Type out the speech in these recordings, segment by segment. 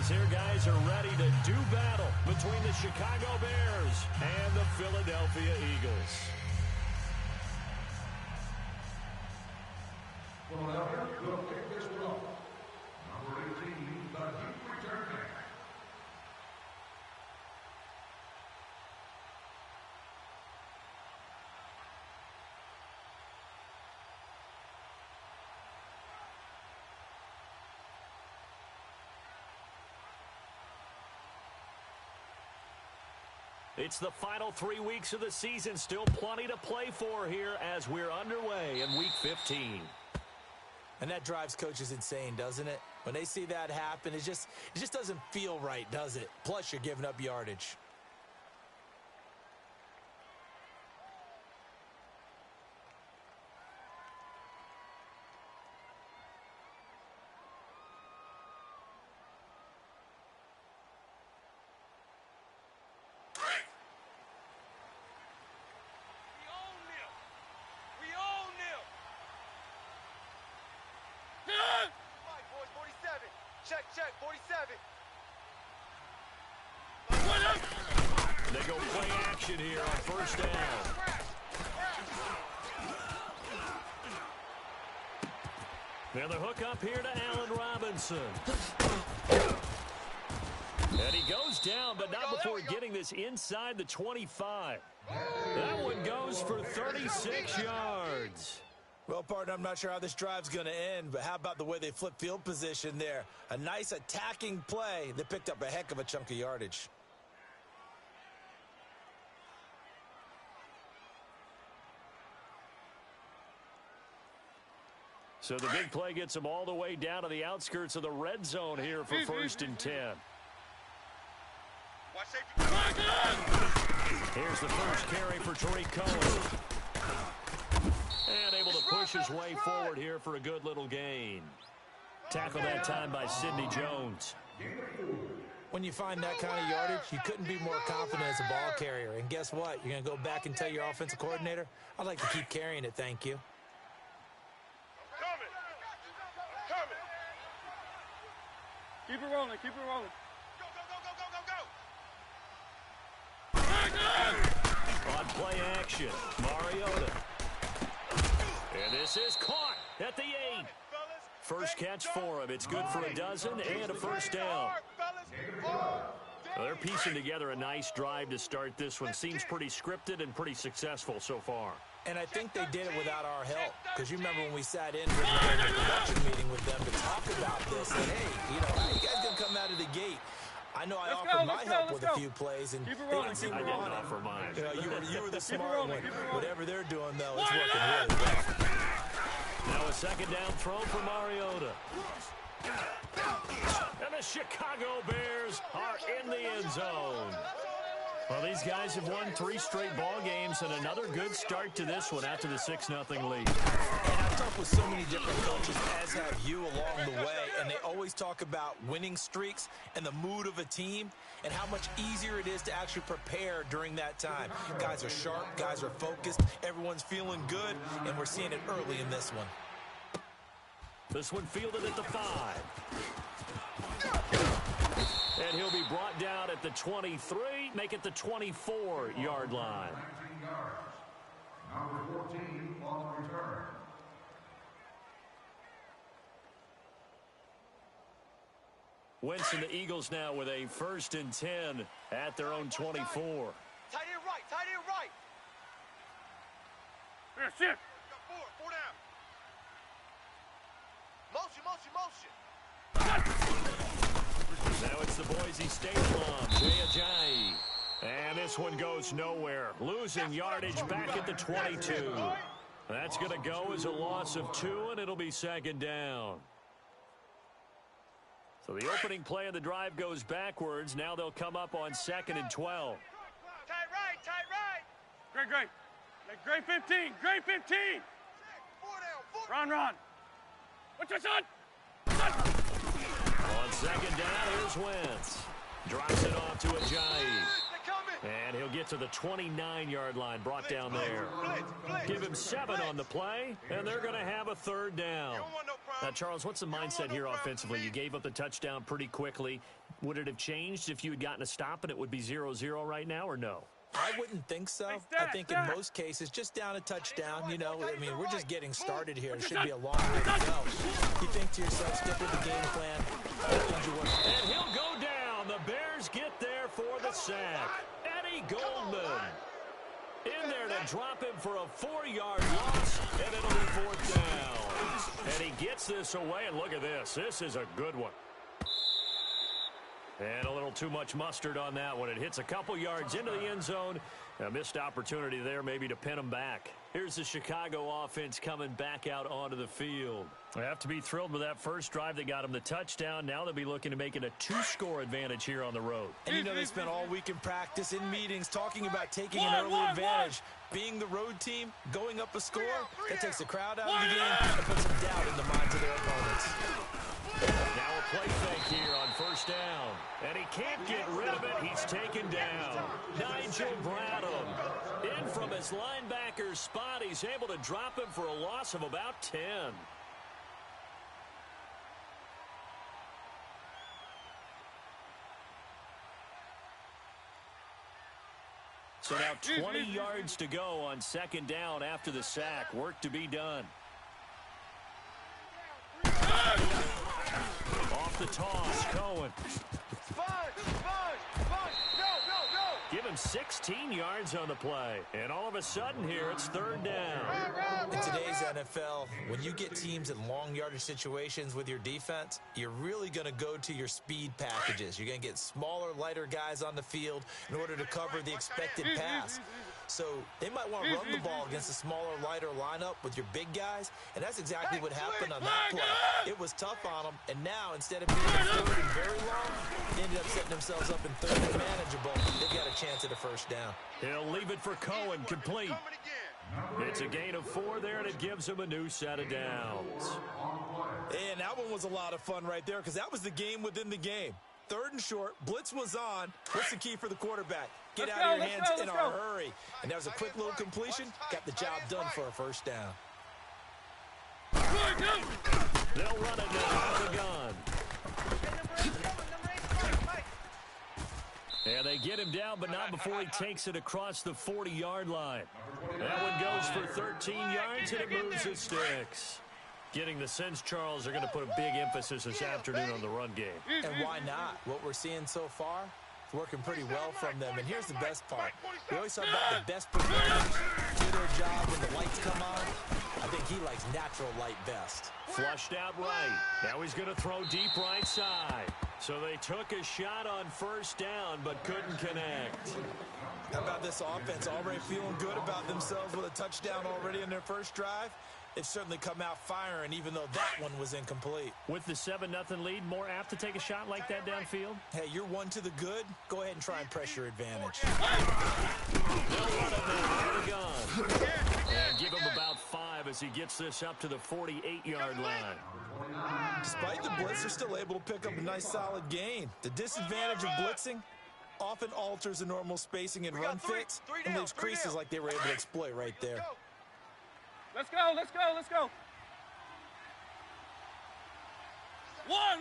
here, guys, are ready to do battle between the Chicago Bears and the Philadelphia Eagles. Philadelphia will kick this one off. Number 18, the deep return man. It's the final 3 weeks of the season. Still plenty to play for here as we're underway in Week 15. And that drives coaches insane, doesn't it? When they see that happen, it just doesn't feel right, does it? Plus, you're giving up yardage. Check, 47. They go play action here on first down. Now the hook up here to Allen Robinson. And he goes down, but not before getting this inside the 25. That one goes for 36 yards. Well, partner, I'm not sure how this drive's going to end, but how about the way they flip field position there? A nice attacking play. They picked up a heck of a chunk of yardage. So the big play gets them all the way down to the outskirts of the red zone here for first and 10. Here's the first carry for Tariq Cohen. And able to push his way forward here for a good little gain. Tackle that time by Sidney Jones. When you find that kind of yardage, you couldn't be more confident as a ball carrier. And guess what? You're going to go back and tell your offensive coordinator, I'd like to keep carrying it, thank you. Keep it rolling, keep it rolling. On play action, Mariota. And this is caught at the 8. First catch for him. It's good for a dozen and a first down. Well, they're piecing together a nice drive to start this one. Seems pretty scripted and pretty successful so far. And I think they did it without our help. Because you remember when we sat in during the production meeting with them to talk about this. And, hey, you know, how you guys going to come out of the gate? I know I offered my help with a few plays, and they didn't seem to want it. Offer mine. You know, you were the smart one. Whatever they're doing, though, it's working really well. Now a second down throw for Mariota. And the Chicago Bears are in the end zone. Well, these guys have won 3 straight ball games and another good start to this one after the 6-0 lead. And I've talked with so many different coaches, as have you along the way, and they always talk about winning streaks and the mood of a team and how much easier it is to actually prepare during that time. Guys are sharp, guys are focused, everyone's feeling good, and we're seeing it early in this one. This one fielded at the 5. And he'll be brought down at the 23, make it the 24-yard line. 19 yards. Number 14 on the return. Wentz and the Eagles now with a first and 10 at their own 24. Tight end right, tight end right. Here, sit. Four down. Motion. Now it's the Boise State alum, Jay Ajayi. And this one goes nowhere. Losing yardage back at the 22. That's going to go as a loss of 2, and it'll be second down. So the opening play of the drive goes backwards. Now they'll come up on 2nd and 12. Tight right. Great 15, great 15. 4 down. Ron. What's your son? On second down, here's Wentz. Drops it off to Ajayi. And he'll get to the 29-yard line, brought down there. Give him 7 on the play, and they're going to have a third down. Now, Charles, what's the mindset here offensively? You gave up the touchdown pretty quickly. Would it have changed if you had gotten a stop and it would be 0-0 right now, or no? I wouldn't think so. I think in most cases, just down a touchdown, you know, I mean, we're just getting started here. It should be a long way to go. You think to yourself, stick with the game plan. And he'll go down. The Bears get there for the sack. Eddie Goldman in there to drop him for a 4-yard loss, and it'll be 4th down. And he gets this away, and look at this. This is a good one. And a little too much mustard on that one. It hits a couple yards into the end zone. A missed opportunity there maybe to pin him back. Here's the Chicago offense coming back out onto the field. They have to be thrilled with that first drive that got them the touchdown. Now they'll be looking to make it a 2-score advantage here on the road. And you know they spent all week in practice, in meetings, talking about taking an early advantage. Being the road team, going up a score, that takes the crowd out of the game and puts some doubt in the minds of their opponents. Now a play fake here on 1st down. And he can't get rid of it. He's taken down. Nigel Bradham in from his linebacker spot. He's able to drop him for a loss of about 10. So now 20 yards to go on 2nd down after the sack. Work to be done. Off the toss, Cohen. Give him 16 yards on the play. And all of a sudden here, it's 3rd down. In today's NFL, when you get teams in long yardage situations with your defense, you're really going to go to your speed packages. You're going to get smaller, lighter guys on the field in order to cover the expected pass. So they might want to run the ball against a smaller, lighter lineup with your big guys, and that's exactly what happened on that play. It was tough on them, and now instead of being in 3rd and very long, they ended up setting themselves up in 3rd and manageable. They've got a chance at a 1st down. He'll leave it for Cohen, complete. It's a gain of 4 there, and it gives him a new set of downs. And that one was a lot of fun right there because that was the game within the game. 3rd and short, blitz was on. What's the key for the quarterback? Get out of your hands in a hurry. And that was a quick little completion. Got the job done for a 1st down. They'll run it now out of the gun. And they get him down, but not before he takes it across the 40-yard line. That one goes for 13 yards, and it moves the sticks. Getting the sense, Charles, are going to put a big emphasis this afternoon on the run game. And why not? What we're seeing so far, it's working pretty well from them. And here's the best part. We always talk about the best performers do their job when the lights come on. I think he likes natural light best. Flushed out right. Now he's going to throw deep right side. So they took a shot on 1st down, but couldn't connect. How about this offense already feeling good about themselves with a touchdown already in their first drive? They've certainly come out firing, even though that one was incomplete. With the 7-0 lead, more apt to take a shot like that downfield? Hey, you're 1 to the good. Go ahead and try and press your advantage. They'll run it now out of the gun. And give him about 5 as he gets this up to the 48-yard line. Despite the blitz, they're still able to pick up a nice solid gain. The disadvantage of blitzing often alters the normal spacing and run fits and leaves creases like they were able to exploit right there. Let's go, let's go, let's go. One.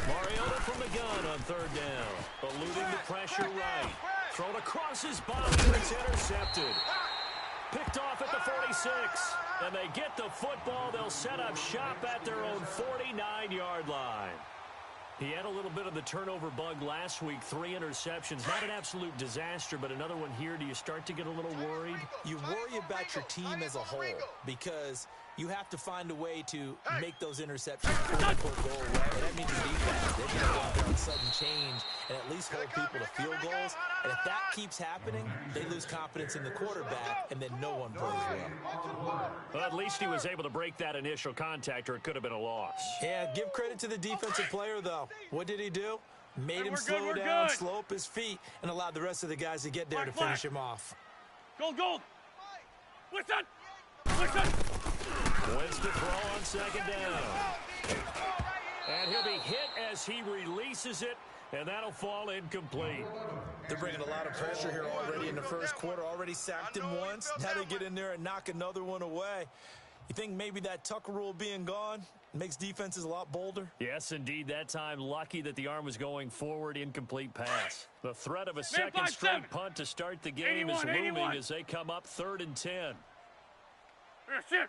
Mariota from the gun on 3rd down. Eluding the pressure right. Thrown across his body, and it's intercepted. Picked off at the 46. And they get the football. They'll set up shop at their own 49-yard line. He had a little bit of the turnover bug last week, 3 interceptions. Not an absolute disaster, but another one here. Do you start to get a little worried? You worry about your team as a whole because you have to find a way to make those interceptions quote-unquote go away. And that means your defense. They're going to go out there on sudden change and at least hold people to field goals. And if that keeps happening, they lose confidence in the quarterback, and then no one plays well. Well, at least he was able to break that initial contact, or it could have been a loss. Yeah, give credit to the defensive player, though. What did he do? Made him slow down, slow up his feet, and allowed the rest of the guys to get there to finish him off. Gold. Winston. Wins to throw on 2nd down. And he'll be hit as he releases it, and that'll fall incomplete. They're bringing a lot of pressure here already in the first quarter. Already sacked him once. Now they get in there and knock another one away. You think maybe that Tucker rule being gone, Makes defenses a lot bolder. Yes, indeed. That time, lucky that the arm was going forward. Incomplete pass. The threat of a second straight punt to start the game is looming as they come up 3rd and 10. Here, sit.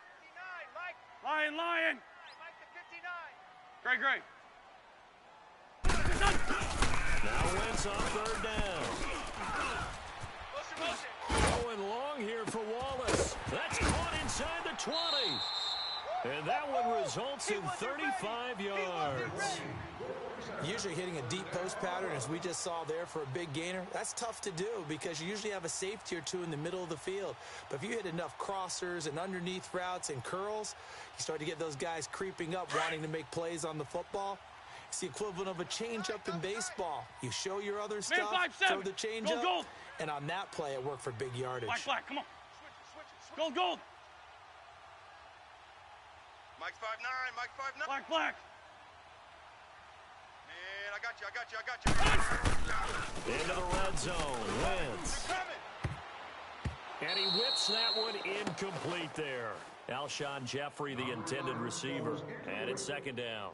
Lion, lion. Mike the 59. Great. Now Wentz on 3rd down. Motion. Going long here for Wallace. That's caught inside the 20. And that one results in 35 yards. Usually hitting a deep post pattern, as we just saw there for a big gainer, that's tough to do because you usually have a safety or two in the middle of the field. But if you hit enough crossers and underneath routes and curls, you start to get those guys creeping up wanting to make plays on the football. It's the equivalent of a change-up in baseball. You show your other stuff, throw the change-up, and on that play, it worked for big yardage. Black, come on. Gold. Mike's 5'9", Mike 5'9". Black. Man, I got you. Into the red zone. Wentz. And he whips that one incomplete there. Alshon Jeffrey, the intended receiver. And it's 2nd down.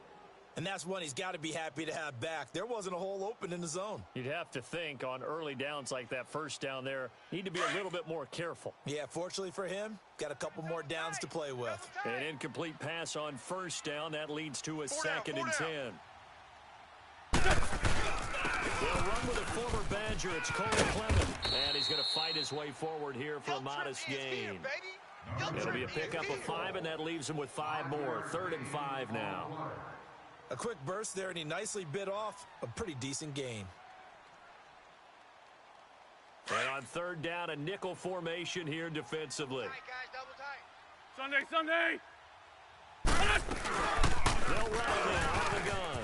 And that's one he's got to be happy to have back. There wasn't a hole open in the zone. You'd have to think on early downs like that first down there, need to be a little bit more careful. Yeah, fortunately for him, got a couple more downs to play with. An incomplete pass on 1st down. That leads to a 2nd and 10. They'll run with a former Badger. It's Cole Clement. And he's going to fight his way forward here for a modest gain. It'll be a pickup of 5, and that leaves him with 5 more. 3rd and 5 now. A quick burst there, and he nicely bit off a pretty decent gain. And on 3rd down, a nickel formation here defensively. Double tight. Sunday. They'll run now out of the gun.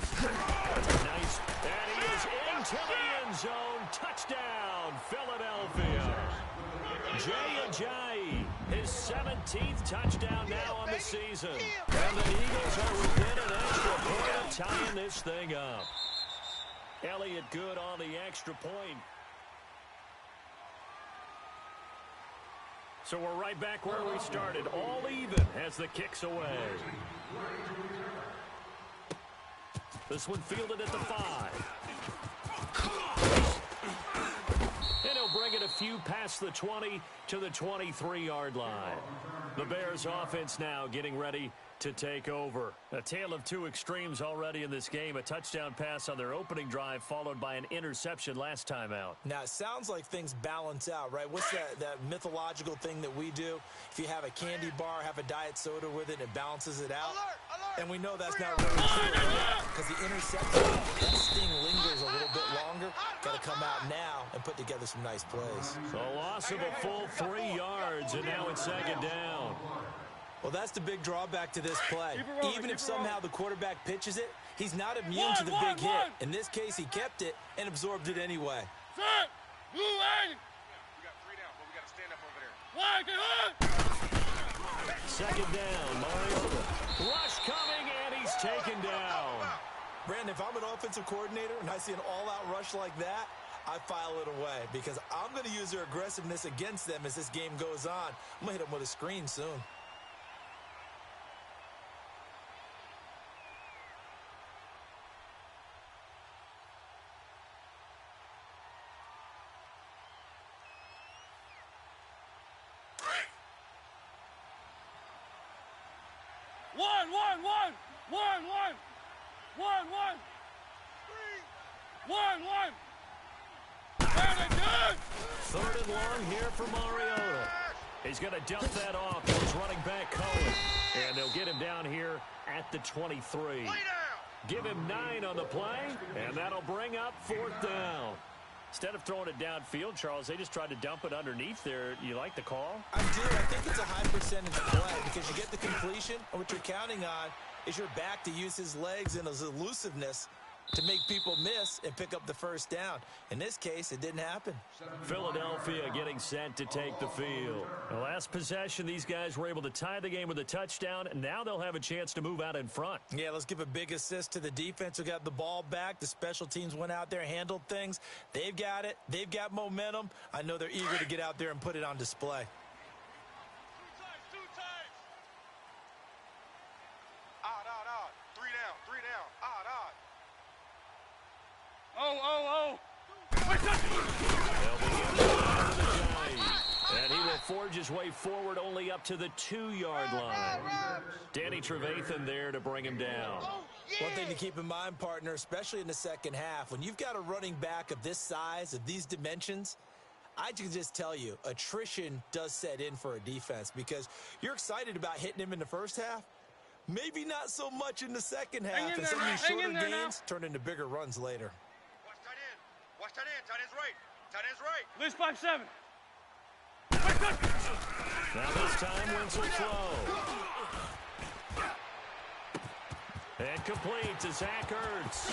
Nice. And he is into the end zone. Touchdown, Philadelphia. Jay Ajayi, his 17th touchdown now on the season. And the Eagles are within an extra point of tying this thing up. Elliott good on the extra point. So we're right back where we started. All even as the kick's away. This one fielded at the 5. And he'll bring it a few past the 20 to the 23-yard line. The Bears offense now getting ready to take over. A tale of two extremes already in this game. A touchdown pass on their opening drive followed by an interception last time out. Now, it sounds like things balance out, right? What's that mythological thing that we do? If you have a candy bar, have a diet soda with it, it balances it out. And we know that's not really true, because the interception, that sting lingers a little bit longer. Got to come out now and put together some nice plays. A loss of a full 3 yards, and now it's 2nd down. Well, that's the big drawback to this play. Even if somehow the quarterback pitches it, he's not immune to the big hit. In this case, he kept it and absorbed it anyway. Set. Blue line. We got 3 down, but we got to stand up over there. Flag, get 2nd down, Mariota. Rush coming, and he's taken down. Brandon, if I'm an offensive coordinator and I see an all-out rush like that, I file it away because I'm going to use their aggressiveness against them as this game goes on. I'm going to hit them with a screen soon. One. And good. 3rd and long here for Mariota. He's going to dump that off to his running back, Cohen. And they'll get him down here at the 23. Give him 9 on the play, and that'll bring up 4th down. Instead of throwing it downfield, Charles, they just tried to dump it underneath there. You like the call? I do. I think it's a high percentage play because you get the completion, and what you're counting on is your back to use his legs and his elusiveness to make people miss and pick up the 1st down. In this case, it didn't happen. Philadelphia getting set to take the field. The last possession, these guys were able to tie the game with a touchdown, and now they'll have a chance to move out in front. Yeah, let's give a big assist to the defense who got the ball back. The special teams went out there, handled things. They've got it. They've got momentum. I know they're eager to get out there and put it on display. Out. 3 down. Odd, odd. Oh. They'll begin the line of the Giants. And he will forge his way forward only up to the 2-yard line. Danny Trevathan there to bring him down. One thing to keep in mind, partner, especially in the second half, when you've got a running back of this size, of these dimensions, I can just tell you, attrition does set in for a defense because you're excited about hitting him in the first half. Maybe not so much in the second half, and some of these shorter gains turn into bigger runs later. Watch tight end. Watch tight end. Tight end's right. Tight end's right. List 5-7. Now this time, Wentz will throw. And complete to Zach Ertz.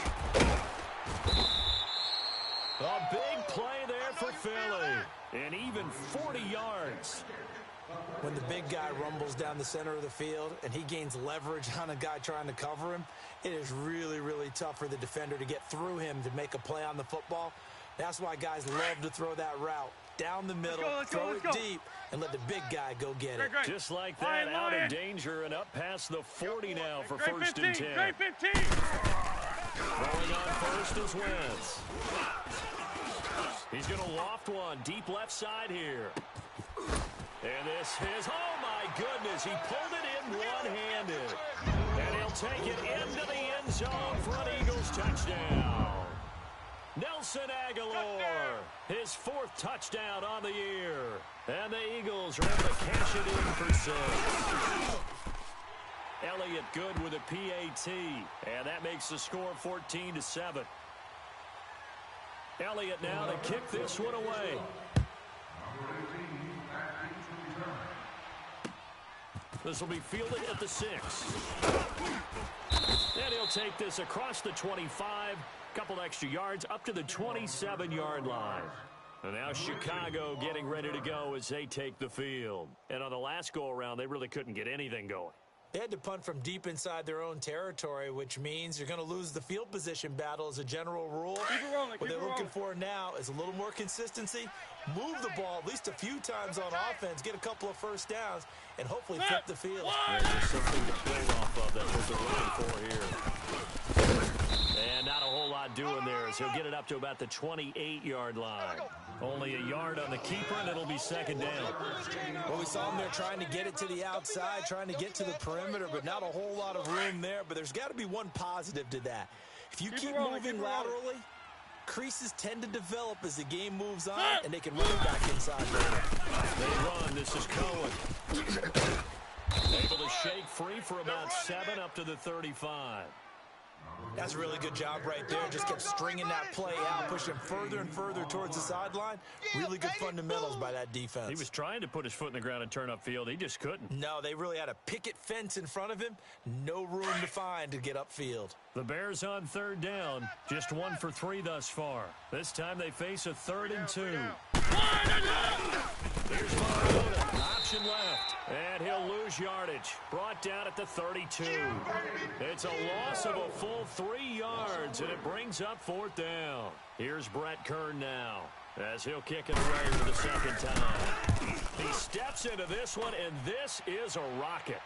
A big play there for Philly. And even 40 yards. When the big guy rumbles down the center of the field and he gains leverage on a guy trying to cover him, it is really, really tough for the defender to get through him to make a play on the football. That's why guys love to throw that route. Down the middle, throw it deep, and let the big guy go get it. Just like that, out in danger and up past the 40 now for first and 10. Great 15. Rolling on first is Wentz. He's going to loft one deep left side here. And this is, oh my goodness, he pulled it in one-handed. And he'll take it into the end zone for an Eagles touchdown. Nelson Aguilar, his 4th touchdown on the year. And the Eagles are able to cash it in for 6. Elliott good with a PAT. And that makes the score 14-7. Elliott now to kick this one away. This will be fielded at the 6. And he'll take this across the 25. Couple extra yards up to the 27-yard line. And now Chicago getting ready to go as they take the field. And on the last go-around, they really couldn't get anything going. They had to punt from deep inside their own territory, which means you're going to lose the field position battle as a general rule. What they're looking for now is a little more consistency, move the ball at least a few times on offense, get a couple of first downs, and hopefully flip the field. There's just something to build off of. That's what they're looking for here. And not a whole lot doing there as he'll get it up to about the 28-yard line. Only a yard on the keeper, and it'll be second down. Well, we saw him there trying to get it to the outside, trying to get to the perimeter, but not a whole lot of room there. But there's got to be one positive to that. If you keep moving laterally, creases tend to develop as the game moves on, and they can run it back inside later. They run. This is Cohen. Able to shake free for about 7 up to the 35. That's a really good job right there. Just kept stringing that play out, pushing him further and further towards the sideline. Really good fundamentals by that defense. He was trying to put his foot in the ground and turn upfield. He just couldn't. No, they really had a picket fence in front of him. No room to find to get upfield. The Bears on 3rd down. Just 1 for 3 thus far. This time they face a 3rd and 2. Here's Mariota. Option left. And he'll lose yardage. Brought down at the 32. It's a loss of a full 3 yards, and it brings up 4th down. Here's Brett Kern now as he'll kick it away for the 2nd time. He steps into this one, and this is a rocket.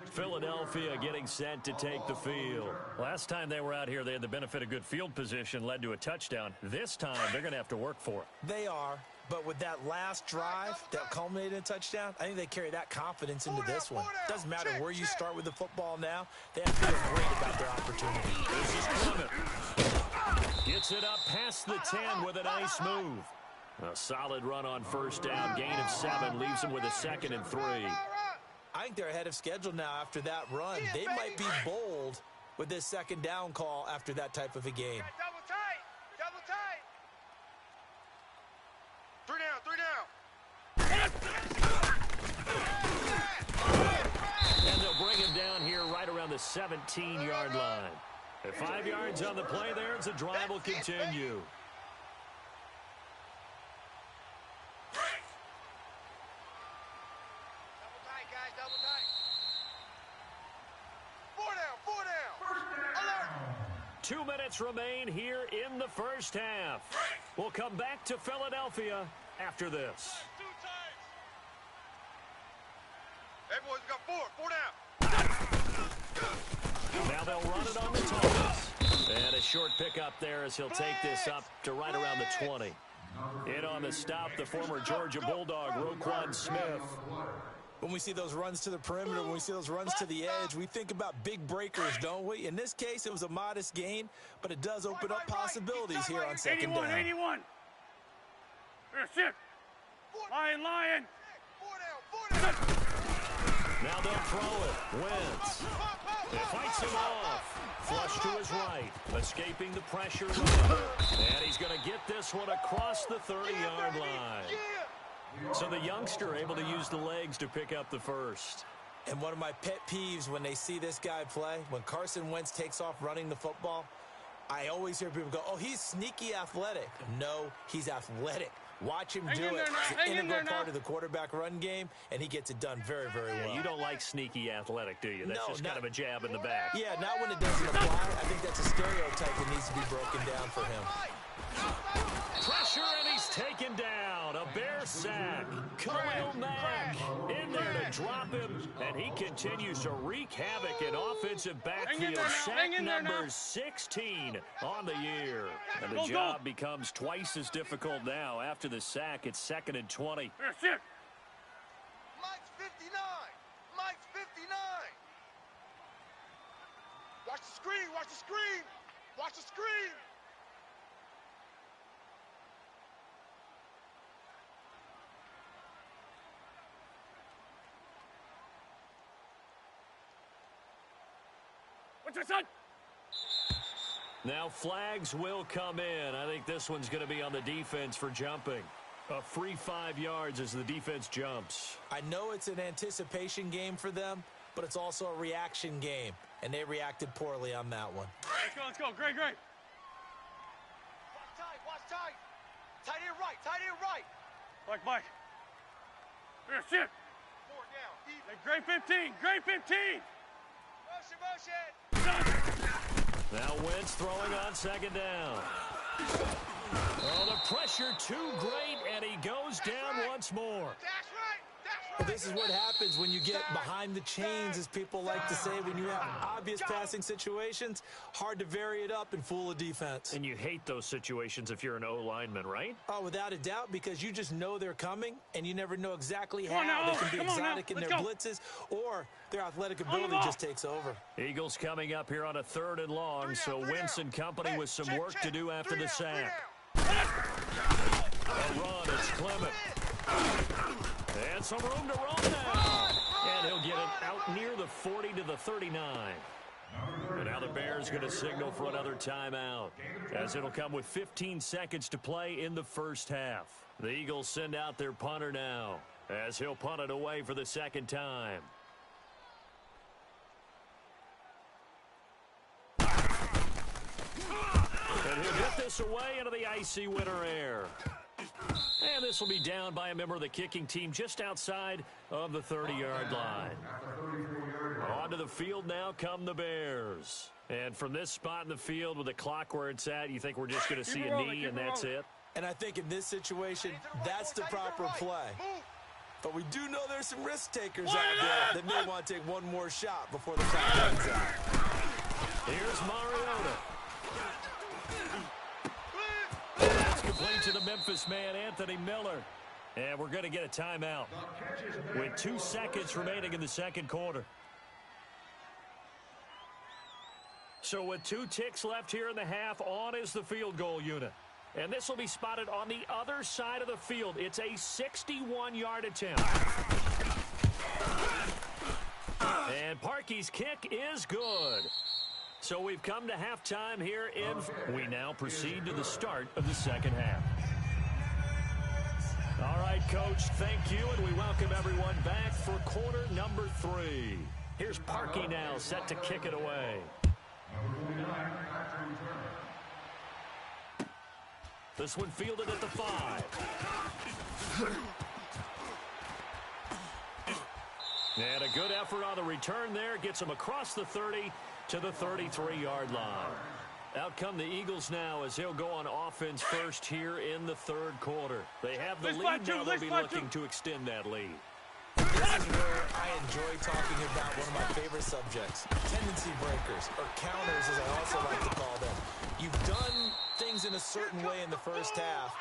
Philadelphia getting set to take the field. Last time they were out here, they had the benefit of good field position, led to a touchdown. This time, they're going to have to work for it. They are, but with that last drive that culminated in a touchdown, I think they carry that confidence into this one. Doesn't matter where you start with the football now. They have to feel great about their opportunity. This is Clement. Gets it up past the 10 with a nice move. A solid run on 1st down. Gain of 7 leaves them with a 2nd and 3. I think they're ahead of schedule now after that run. They might be bold with this 2nd down call after that type of a game. Double tight. Double tight. 3 down. And they'll bring him down here right around the 17-yard line. At 5 yards on the play there, as the drive will continue. Double tight, guys. Double tight. 4 down. 4 down. Alert. 2 minutes remain here in the first half. We'll come back to Philadelphia after this. Hey, boys, we got Four down. Now they'll run it on the Thomas. And a short pickup there as he'll take this up to right around the 20. In on the stop, the former Georgia Bulldog, Roquan Smith. When we see those runs to the perimeter, when we see those runs to the edge, we think about big breakers, don't we? In this case, it was a modest gain, but it does open up possibilities here on second 81, down. 81. Here, sit. Lion. Four down. Now they'll throw it. Wentz. It fights him off. Flush to his right. Escaping the pressure. And he's going to get this one across the 30-yard line. So the youngster able to use the legs to pick up the first. And one of my pet peeves when they see this guy play, when Carson Wentz takes off running the football, I always hear people go, oh, he's sneaky athletic. No, he's athletic. Watch him do it. It's an integral part of the quarterback run game, and he gets it done very, very well. You don't like sneaky athletic, do you? That's just kind of a jab in the back. Yeah, not when it doesn't apply. I think that's a stereotype that needs to be broken down for him. Pressure, and he's taken down. A Bear sack. Khalil Mack in there to drop him, and he continues to wreak havoc in offensive backfield. Sack number 16 on the year. And the job becomes twice as difficult now. After the sack, it's 2nd and 20. Here, sit. Mike's 59. Mike's 59. Watch the screen. Watch the screen. Watch the screen. What's your son? Now flags will come in. I think this one's going to be on the defense for jumping. A free 5 yards as the defense jumps. I know it's an anticipation game for them, but it's also a reaction game, and they reacted poorly on that one. Let's go. Great. Watch tight. Tight end right. Mike. Here, sit. Four down. Even. Hey, great 15. Motion. Now Wentz throwing on 2nd down. Oh, the pressure too great, and he goes down once more. That's right. Well, this is what happens when you get behind the chains, as people like to say, when you have obvious passing situations. Hard to vary it up and fool a defense. And you hate those situations if you're an O-lineman, right? Oh, without a doubt, because you just know they're coming, and you never know exactly Come on how. now. They can be Come on exotic now. in their Let's blitzes, or their athletic ability just takes over. Eagles coming up here on a 3rd and long, so Wentz and company with some work to do after the sack. A run, it's Clement. And some room to run now. And he'll get it out near the 40 to the 39. And now the Bears going to signal for another timeout, as it'll come with 15 seconds to play in the first half. The Eagles send out their punter now, as he'll punt it away for the 2nd time. And he'll get this away into the icy winter air. And this will be down by a member of the kicking team just outside of the 30-yard line. Onto the field now come the Bears. And from this spot in the field with the clock where it's at, you think we're just going to see a knee and that's it? And I think in this situation, that's the proper play. But we do know there's some risk takers out there that may want to take one more shot before the clock runs out. Here's Mariota. That's complete to the Memphis man, Anthony Miller. And we're going to get a timeout with 2 seconds remaining in the 2nd quarter. So with 2 ticks left here in the half, on is the field goal unit. And this will be spotted on the other side of the field. It's a 61-yard attempt. And Parkey's kick is good. So we've come to halftime here in. We now proceed to the start of the 2nd half. All right, Coach, thank you, and we welcome everyone back for quarter number 3. Here's Parkey now set to kick it away. This one fielded at the 5. And a good effort on the return there. Gets him across the 30 to the 33-yard line. Out come the Eagles now as he'll go on offense first here in the 3rd quarter. They have the lead now. They'll be looking to extend that lead. This is where I enjoy talking about one of my favorite subjects, tendency breakers, or counters as I also like to call them. You've done things in a certain way in the first half,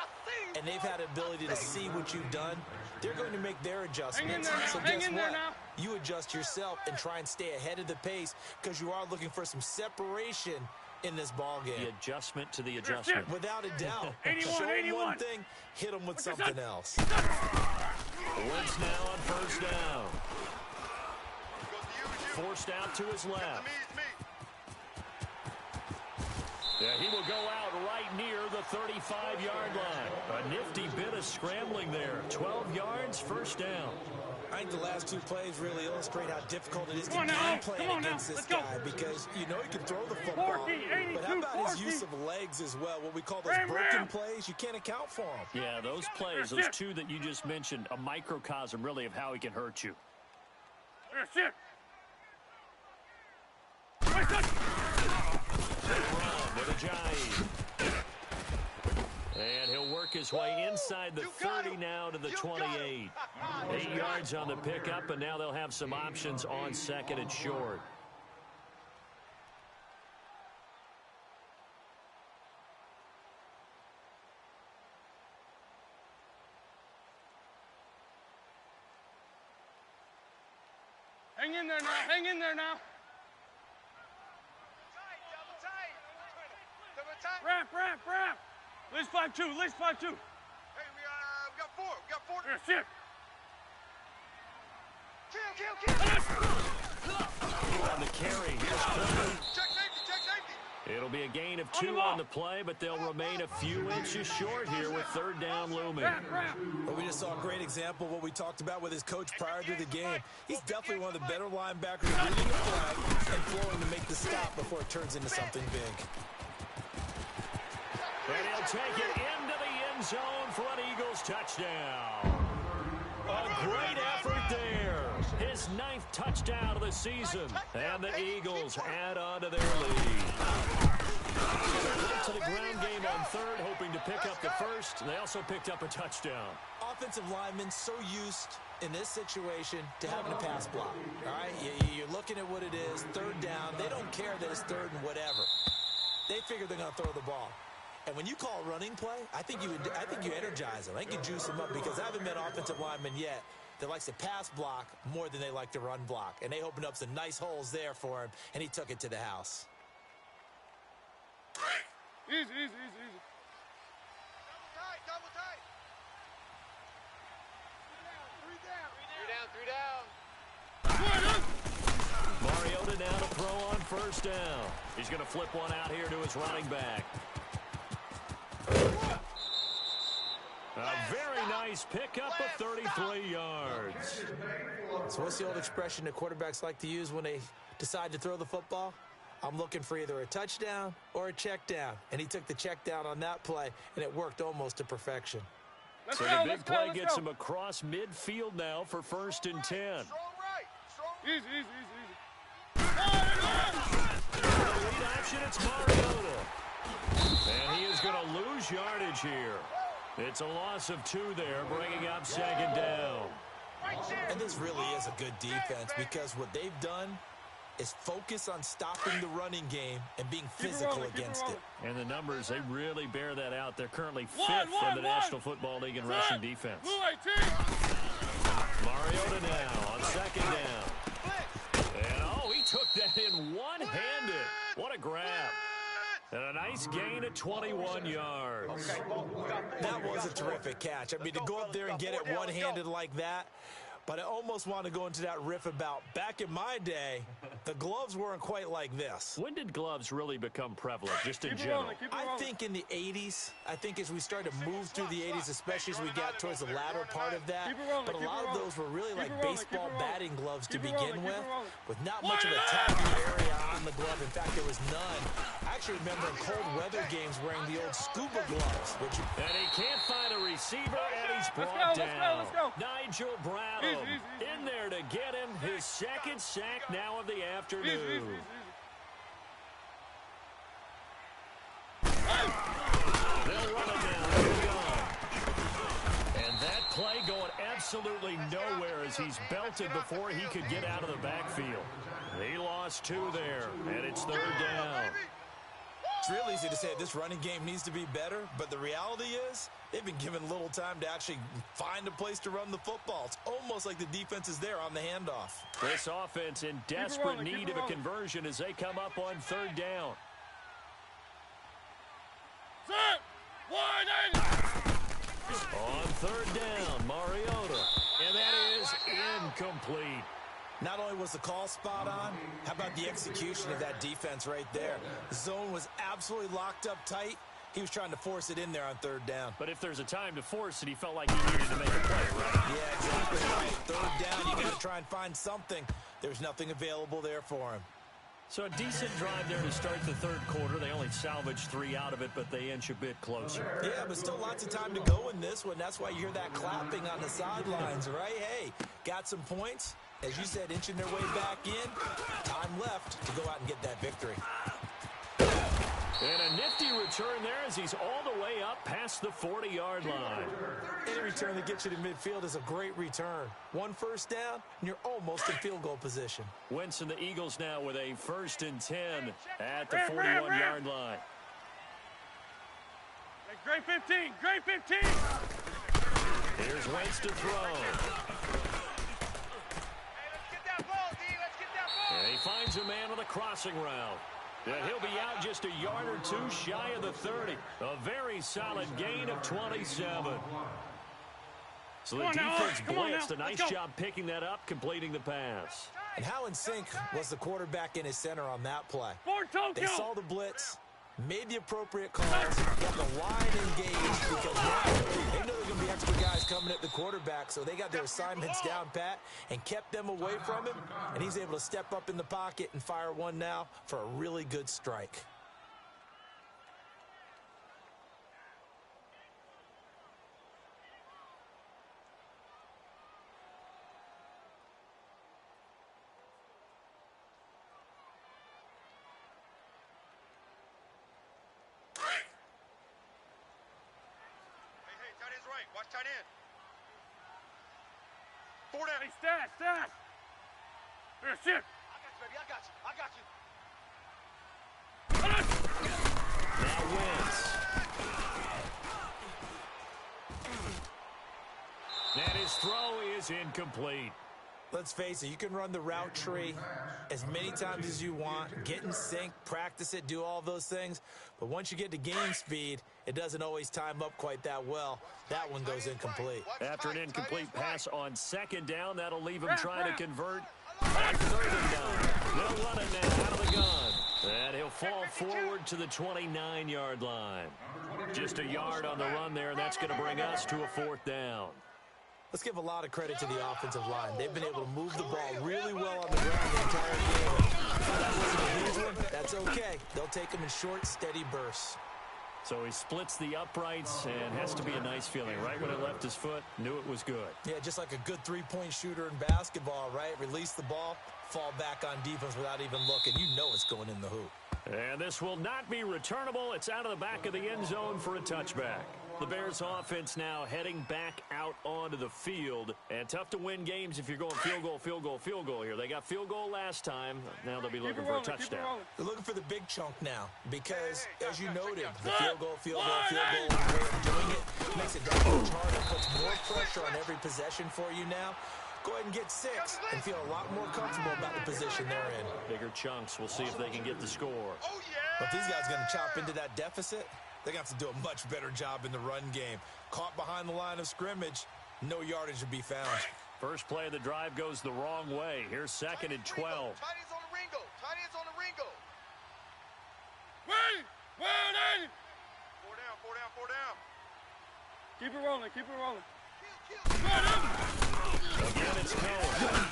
and they've had the ability to see what you've done. They're going to make their adjustments. So guess what? You adjust yourself and try and stay ahead of the pace because you are looking for some separation in this ball game. The adjustment to the adjustment. Without a doubt. 81, Show 'em 81. one thing, hit them with something else. Wentz now on first down. Forced out to his left. Yeah, he will go out right near the 35-yard line. A nifty bit of scrambling there. 12 yards, first down. I think the last two plays really illustrate how difficult it is to game plan against this guy because you know he can throw the football, 40, 82, but how about 40. his use of legs as well, what we call those broken plays? You can't account for them. Yeah, those plays, those two that you just mentioned, a microcosm really of how he can hurt you. That's it. Run with Ajayi. And he'll work his way inside the 30 now to the 28. 8 yards on the pickup, and now they'll have some options on second and short. Hang in there now. Hang in there now. Wrap. List 5-2. List 5-2. Hey, we got four. We got four. That's it. Kill. On the carry, here's Clinton. Check safety. It'll be a gain of 2 on the play, but they'll remain a few inches short here with third down looming. Wrap. But we just saw a great example of what we talked about with his coach prior to the game. He's definitely one of the better linebackers reading the flag and flowing to make the stop before it turns into something big. And he'll take it into the end zone for an Eagles touchdown. A great effort there. His 9th touchdown of the season. And the Eagles add on to their lead. Went to the ground game on third, hoping to pick up the first. They also picked up a touchdown. Offensive linemen so used in this situation to having a pass block. All right, you're looking at what it is, third down. They don't care that it's third and whatever. They figure they're going to throw the ball. And when you call a running play, I think you energize them. I think you juice them up because I haven't met offensive linemen yet that likes to pass block more than they like to run block. And they opened up some nice holes there for him, and he took it to the house. Easy. Double tight. Three down. Mariota now to throw on first down. He's going to flip one out here to his running back. A very nice pickup of 33 yards. So what's the old expression that quarterbacks like to use when they decide to throw the football? I'm looking for either a touchdown or a check down. And he took the check down on that play, and it worked almost to perfection. So the big play gets him across midfield now for first and 10. Strong right. Easy. Lead option, it's Mariota. And he is going to lose yardage here. It's a loss of 2 there, bringing up second down. And this really is a good defense because what they've done is focus on stopping the running game and being physical against it. And the numbers, they really bear that out. They're currently 5th in the National Football League in rushing defense. Mariota now on second down. And, he took that in one-handed. What a grab. And a nice gain of 21 yards. That was a terrific catch. I mean, to go up there and get it one-handed like that, but I almost want to go into that riff about back in my day, the gloves weren't quite like this. When did gloves really become prevalent, just in general? I think in the 80s. I think as we started to move through the 80s, especially as we got towards the latter part of that. But a lot of those were really like baseball batting gloves to begin with not much of a tacky area on the glove. In fact, there was none. I actually remember in cold weather games wearing the old scuba gloves. And he can't find a receiver, and he's brought down. Let's go. Nigel Bradham in there to get him his second sack now of the afternoon. They'll run it down. And that play going absolutely nowhere as he's belted before he could get out of the backfield. He lost 2 there, and it's 3rd down. It's real easy to say this running game needs to be better, but the reality is they've been given little time to actually find a place to run the football. It's almost like the defense is there on the handoff. This offense in desperate need of a conversion as they come up on 3rd down. Set! Wide On 3rd down, Mariota. And that is incomplete. Not only was the call spot on, how about the execution of that defense right there? The zone was absolutely locked up tight. He was trying to force it in there on 3rd down. But if there's a time to force it, he felt like he needed to make a play, right? Yeah, exactly right. 3rd down, you got to try and find something. There's nothing available there for him. So a decent drive there to start the 3rd quarter. They only salvaged 3 out of it, but they inch a bit closer. Yeah, but still lots of time to go in this one. That's why you hear that clapping on the sidelines, right? Hey, got some points. As you said, inching their way back in. Time left to go out and get that victory. And a nifty return there as he's all the way up past the 40-yard line. Any return that gets you to midfield is a great return. 1 first down, and you're almost in field goal position. Wentz and the Eagles now with a 1st and 10 at the 41-yard line. Hey, great 15, great 15. Here's Wentz to throw. And he finds a man on the crossing route. And he'll be out just a yard or 2 shy of the 30. A very solid gain of 27. So the defense blitzed. A nice job picking that up, completing the pass. And how in sync was the quarterback in his center on that play? They saw the blitz, made the appropriate calls, got the line engaged because now they know there's going to be extra guys coming at the quarterback, so they got their assignments down pat and kept them away from him, and he's able to step up in the pocket and fire one now for a really good strike. Watch tight end. 4 down. Hey, stash. Here, shit. I got you. Now Wentz. And his throw is incomplete. Let's face it, you can run the route tree as many times as you want, get in sync, practice it, do all those things. But once you get to game speed, it doesn't always time up quite that well. That one goes incomplete. After an incomplete pass on 2nd down, that'll leave him trying to convert on 3rd and 9. They'll run it now out of the gun. And he'll fall forward to the 29-yard line. Just a yard on the run there, and that's going to bring us to a 4th down. Let's give a lot of credit to the offensive line. They've been able to move the ball really well on the ground the entire game. If that wasn't a huge one, that's okay. They'll take them in short, steady bursts. So he splits the uprights and has to be a nice feeling. Right when it left his foot, knew it was good. Yeah, just like a good three-point shooter in basketball, right? Release the ball, fall back on defense without even looking. You know it's going in the hoop. And this will not be returnable. It's out of the back of the end zone for a touchback. The Bears offense now heading back out onto the field. And tough to win games if you're going field goal here. They got field goal last time. Now they'll be looking for a touchdown. They're looking for the big chunk now because, as you noted, the field goal, way of doing it makes it that much harder, puts more pressure on every possession for you now. Go ahead and get 6 and feel a lot more comfortable about the position they're in. Bigger chunks. We'll see if they can get the score. But if these guys are going to chop into that deficit, they're going to have to do a much better job in the run game. Caught behind the line of scrimmage, no yardage to be found. First play of the drive goes the wrong way. Here's 2nd and 12. Tight ends on the Ringo. Tight ends on the Ringo. Wait! Wait! 4 down. Keep it rolling. Again, it's Cohen.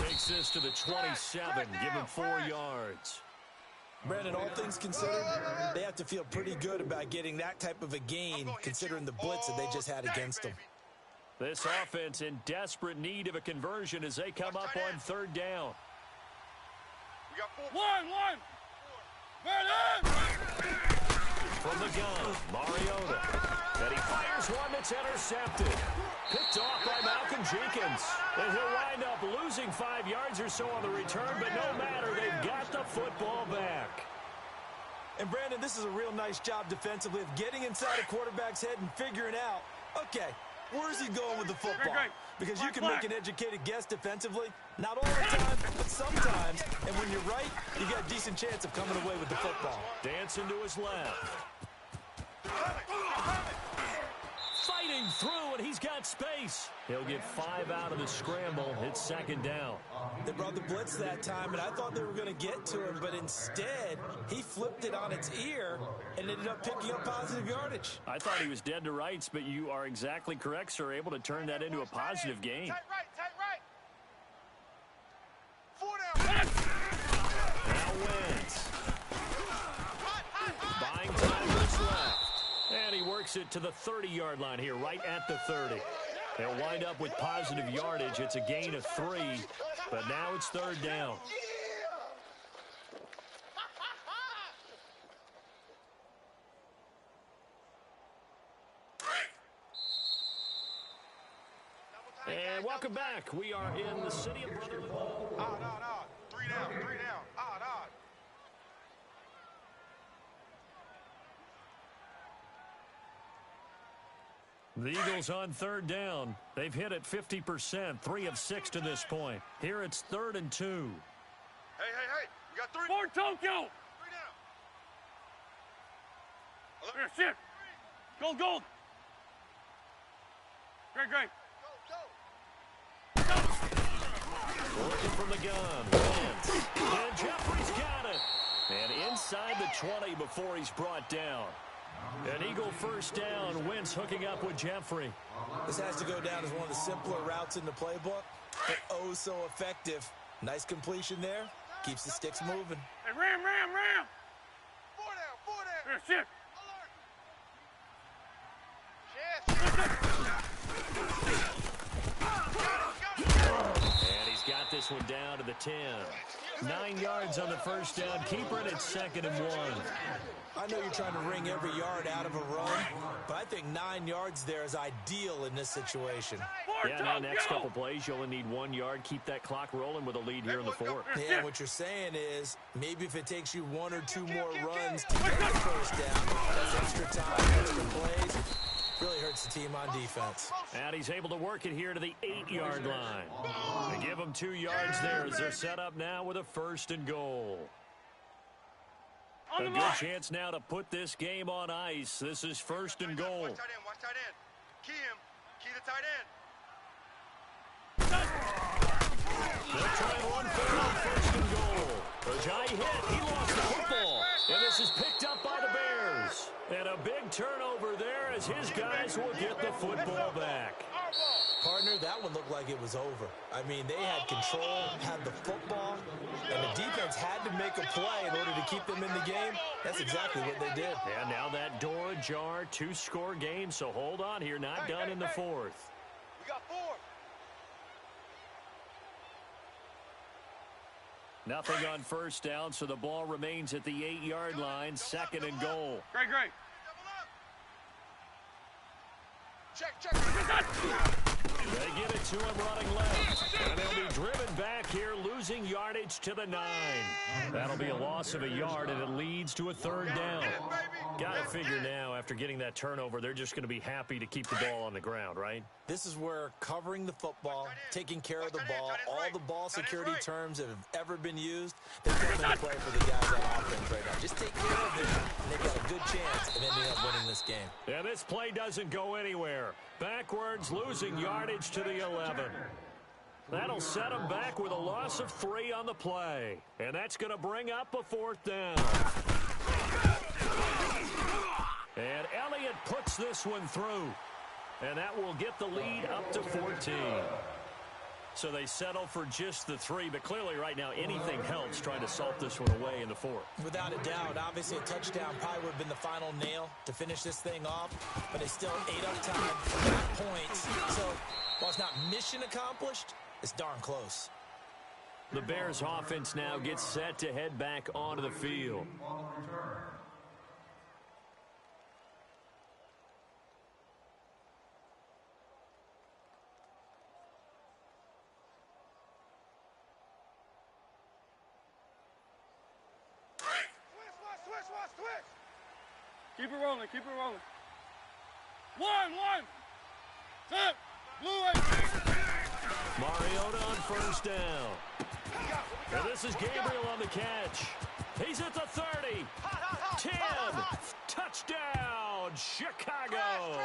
Takes this to the 27. Give him 4 yards. Brandon, all things considered, they have to feel pretty good about getting that type of a gain considering the blitz that they just had against them. This offense in desperate need of a conversion as they come up on 3rd down. We got 4. One. From the gun, Mariota. And he fires one that's intercepted. Picked off by Malcolm Jenkins. And he'll wind up losing 5 yards or so on the return, but no matter, they've got the football back. And, Brandon, this is a real nice job defensively of getting inside a quarterback's head and figuring out, okay, where's he going with the football? Because you can make an educated guess defensively. Not all the time, but sometimes. And when you're right, you got a decent chance of coming away with the football. Dancing to his left. Fighting through, and he's got space. He'll get 5 out of the scramble. It's second down. They brought the blitz that time, and I thought they were going to get to him, but instead, he flipped it on its ear and ended up picking up positive yardage. I thought he was dead to rights, but you are exactly correct, sir. Able to turn that into a positive gain. Tight right. 4 down. Now Wentz. Buying time to his left. And he works it to the 30-yard line here, right at the 30. They'll wind up with positive yardage. It's a gain of 3, but now it's third down. And welcome back. We are in the city of brotherly love. Odd. 3 down. Odd. The Eagles on third down. They've hit it 50%, 3 of 6 to this point. Here it's 3rd and 2. Hey. We got 3. For Tokyo. 3 down. Here, shit. Gold. Great. Working from the gun. Wentz. And Jeffrey's got it. And inside the 20 before he's brought down. An Eagle first down. Wentz hooking up with Jeffrey. This has to go down as one of the simpler routes in the playbook, but oh so effective. Nice completion there. Keeps the sticks moving. Hey, ram. 4 down. Here, shit. And he's got this one down to the 10. 9 yards on the first down. Keeper it at 2nd and 1. I know you're trying to wring every yard out of a run, but I think 9 yards there is ideal in this situation. Yeah, now next couple plays, you only need 1 yard. Keep that clock rolling with a lead here in the 4th. Yeah, what you're saying is maybe if it takes you 1 or 2 more runs to get the first down, that's extra time, extra plays. Really hurts the team on defense. And he's able to work it here to the 8-yard line. They give him 2 yards there as they're set up now with a 1st and goal. A good chance now to put this game on ice. This is 1st and goal. Watch tight end. Key the tight end. They'll try and run for it on 1st and goal. Ajay hit. He lost the football. And this is picked up by the Bears. And a big turnover there as his guys will get the football back. Partner, that one looked like it was over. I mean, they had control, had the football, and the defense had to make a play in order to keep them in the game. That's exactly what they did. And now that door ajar, 2-score game, so hold on here, not done in the 4th. We got 4. Nothing on first down, so the ball remains at the 8-yard line, 2nd and goal. Great. Check. They give it to him running left. And they'll be driven back here, losing yardage to the 9. That'll be a loss of a yard, and it leads to a 3rd down. Got to figure now, after getting that turnover, they're just going to be happy to keep the ball on the ground, right? This is where covering the football, taking care of the ball, all the ball security terms that have ever been used, they come into play for the guys on offense right now. Just take care of it, and they've got a good chance of ending up winning this game. Yeah, this play doesn't go anywhere. Backwards, losing yardage to the 11. That'll set them back with a loss of 3 on the play. And that's going to bring up a 4th down. And Elliott puts this one through. And that will get the lead up to 14. So they settle for just the 3, but clearly right now anything helps trying to salt this one away in the 4th. Without a doubt, obviously a touchdown probably would have been the final nail to finish this thing off, but they still ate up time for that point. So while it's not mission accomplished, it's darn close. The Bears offense now gets set to head back onto the field. Keep it rolling, keep it rolling. One. Tip. Blue way. Mariota on first down. And this is Gabriel on the catch. He's at the 30. 10. Touchdown, Chicago.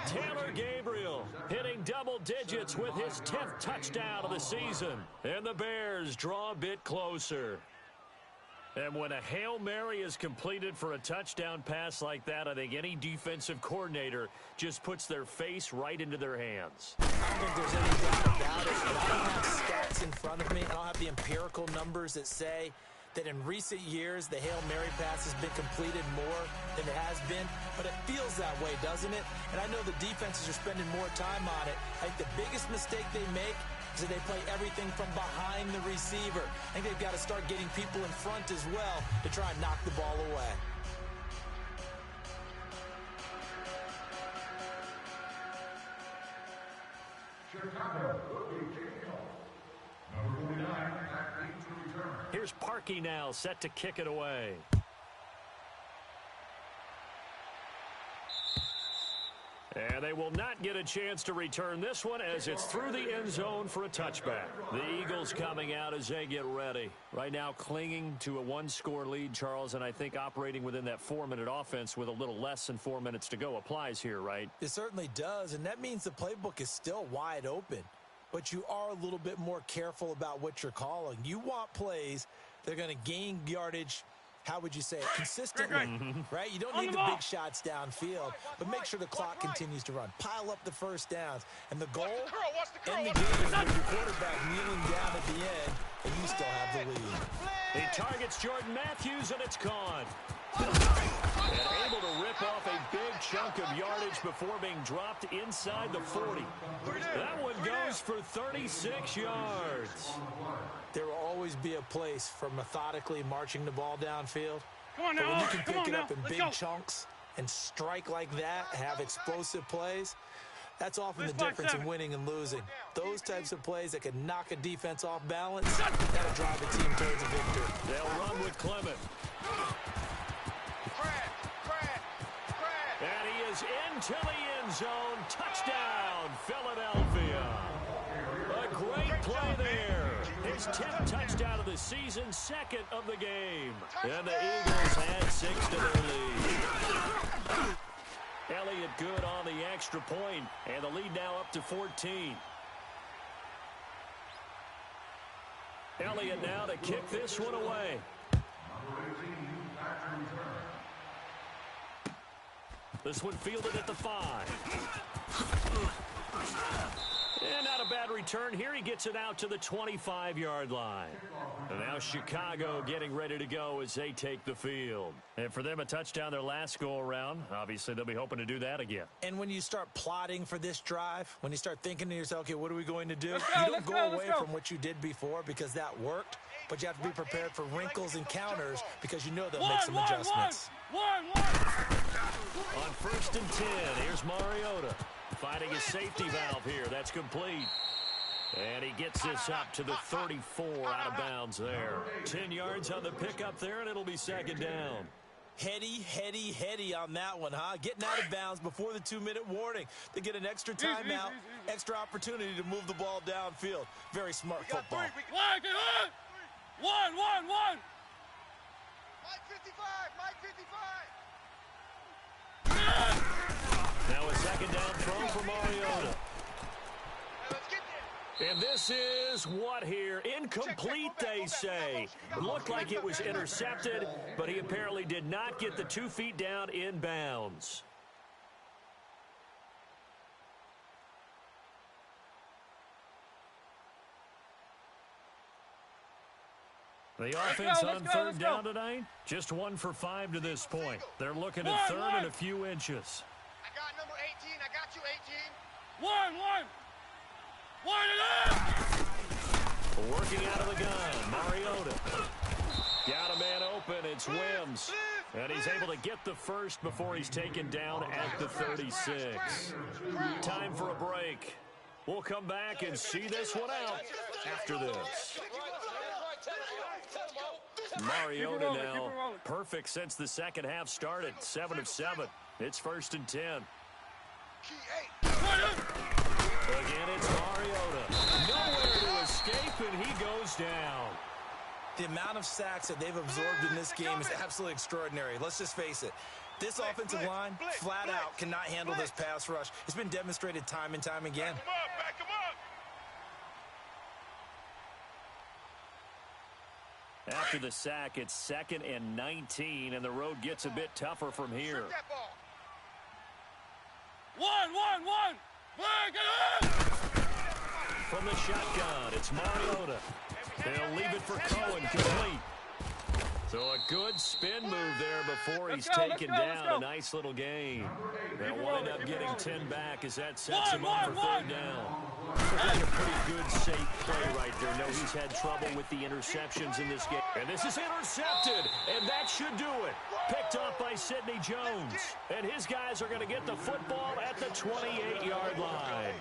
Taylor Gabriel hitting double digits with his 10th touchdown of the season. And the Bears draw a bit closer. And when a Hail Mary is completed for a touchdown pass like that, I think any defensive coordinator just puts their face right into their hands. I don't think there's any doubt about it. I don't have stats in front of me. I don't have the empirical numbers that say that in recent years the Hail Mary pass has been completed more than it has been, but it feels that way, doesn't it? And I know the defenses are spending more time on it. I think the biggest mistake they make is that they play everything from behind the receiver. I think they've got to start getting people in front as well to try and knock the ball away. Chicago will be kicking off. Number 49, back to return. Here's Parkey now, set to kick it away. And they will not get a chance to return this one as it's through the end zone for a touchback. The Eagles coming out as they get ready. Right now clinging to a one-score lead, Charles, and I think operating within that 4-minute offense with a little less than 4 minutes to go applies here, right? It certainly does, and that means the playbook is still wide open. But you are a little bit more careful about what you're calling. You want plays that are going to gain yardage, how would you say it, consistently, right? You don't need the big shots downfield, but make sure the clock continues to run. Pile up the first downs. And the goal, end the game with your quarterback kneeling down at the end, and you still have the lead. He targets Jordan Matthews, and it's gone. And able to rip off a big chunk of yardage before being dropped inside the 40. That one goes for 36 yards. There will always be a place for methodically marching the ball downfield. Come on But now, when you can come pick on it now. up in Let's big go. chunks and strike like that, have explosive plays, that's often the Let's fight difference in seven. winning and losing. Those types of plays that can knock a defense off balance, that'll drive a team towards a victory. They'll run with Clement. And he is into the end zone. Touchdown, Philadelphia. A great play there. His 10th touchdown of the season, second of the game. And the Eagles add 6 to their lead. Elliott good on the extra point, and the lead now up to 14. Elliott now to kick this one away. This one fielded at the 5. And not a bad return here. He gets it out to the 25-yard line. And now Chicago getting ready to go as they take the field. And for them, a touchdown their last go-around. Obviously, they'll be hoping to do that again. And when you start plotting for this drive, when you start thinking to yourself, okay, what are we going to do? Let's You go, don't go let's away go. from what you did before because that worked, but you have to be prepared for wrinkles and counters because you know they'll make some adjustments. One. On 1st and 10, here's Mariota. Finding his safety valve here. That's complete. And he gets this up to the 34 out of bounds there. 10 yards on the pickup there, and it'll be second down. Heady on that one, huh? Getting out of bounds before the 2-minute warning. They get an extra timeout, extra opportunity to move the ball downfield. Very smart football. One. Mike 55. Now a second down throw for Mariota. And this is what here? Incomplete, they say. Looked like it was intercepted, but he apparently did not get the 2 feet down in bounds. The offense let's on go, third let's go. down tonight, just 1 for 5 to this point. They're looking at third and a few inches. I got number 18. I got you, 18. One. Working out of the gun, Mariota. Got a man open, it's Wims. And he's able to get the first before he's taken down at the 36. Time for a break. We'll come back and see this one out after this. Mariota rolling, keep now it rolling. perfect since the second half started. 7 of 7. It's 1st and 10. Again, it's Mariota. Nowhere to escape, and he goes down. The amount of sacks that they've absorbed in this game is absolutely extraordinary. Let's just face it. This offensive line, flat out, cannot handle this pass rush. It's been demonstrated time and time again. Back him up. After the sack, it's 2nd and 19, and the road gets a bit tougher from here. One. Bring it up! From the shotgun, it's Mariota. They'll leave it for Cohen, complete. So a good spin move there before he's taken down. A nice little gain. They'll wind up getting 10 back as that sets him up for 3rd down. That's a pretty good, safe play right there. No, he's had trouble with the interceptions in this game. And this is intercepted, and that should do it. Picked off by Sidney Jones. And his guys are going to get the football at the 28-yard line.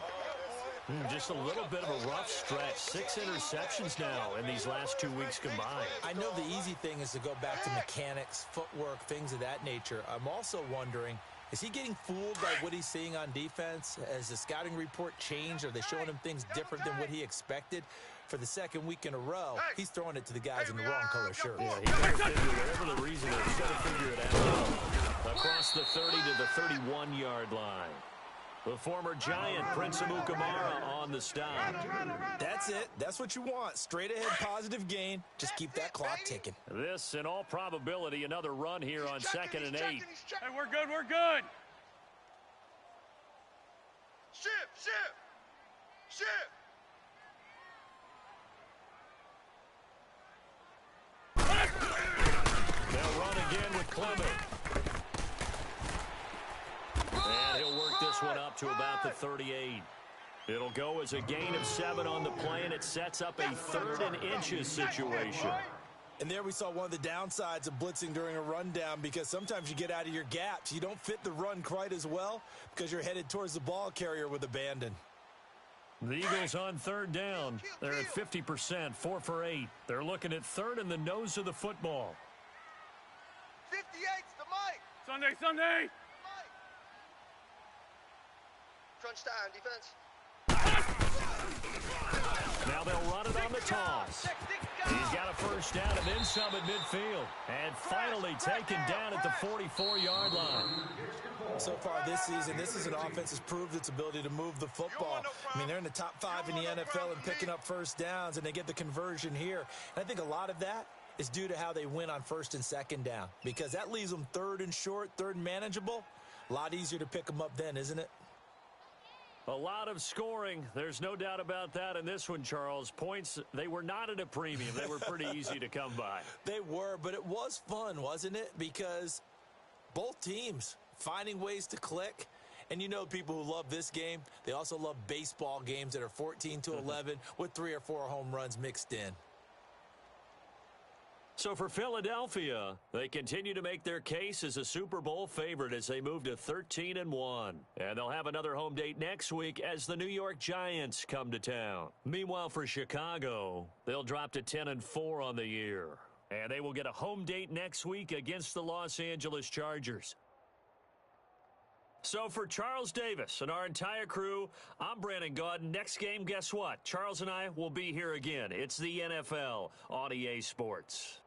Just a little bit of a rough stretch. 6 interceptions now in these last 2 weeks combined. I know the easy thing is to go back to mechanics, footwork, things of that nature. I'm also wondering, is he getting fooled by what he's seeing on defense? Has the scouting report changed? Are they showing him things different than what he expected? For the 2nd week in a row, he's throwing it to the guys in the wrong color shirt. Yeah, he got to figure whatever the reason is. He's got to figure it out. Across the 30 to the 31-yard line. The former Giant, Prince Amukamara, on the stop. That's it. That's what you want. Straight ahead positive gain. Just keep that clock ticking. This, in all probability, another run here on 2nd and 8. Hey, we're good. Ship. They'll run again with Clement. And he'll work this one up to about the 38. It'll go as a gain of 7 on the play, and it sets up a 3rd and inches situation. And there we saw one of the downsides of blitzing during a rundown, because sometimes you get out of your gaps. You don't fit the run quite as well because you're headed towards the ball carrier with abandon. The Eagles on 3rd down. They're at 50%, 4 for 8. They're looking at 3rd in the nose of the football. 58's the mic. Sunday. Crunch time, defense. Now they'll run it on the toss. He's got a 1st down and then some at midfield. And finally taken down at the 44-yard line. So far this season, this is an offense that's proved its ability to move the football. I mean, they're in the top 5 in the NFL in picking up 1st downs, and they get the conversion here. And I think a lot of that is due to how they win on 1st and 2nd down, because that leaves them 3rd and short, 3rd and manageable. A lot easier to pick them up then, isn't it? A lot of scoring. There's no doubt about that in this one, Charles. Points, they were not at a premium. They were pretty easy to come by. They were, but it was fun, wasn't it? Because both teams finding ways to click. And you know, people who love this game, they also love baseball games that are 14-11 with 3 or 4 home runs mixed in. So for Philadelphia, they continue to make their case as a Super Bowl favorite as they move to 13-1. And they'll have another home date next week as the New York Giants come to town. Meanwhile, for Chicago, they'll drop to 10-4 on the year. And they will get a home date next week against the Los Angeles Chargers. So for Charles Davis and our entire crew, I'm Brandon Gaudin. Next game, guess what? Charles and I will be here again. It's the NFL on EA Sports.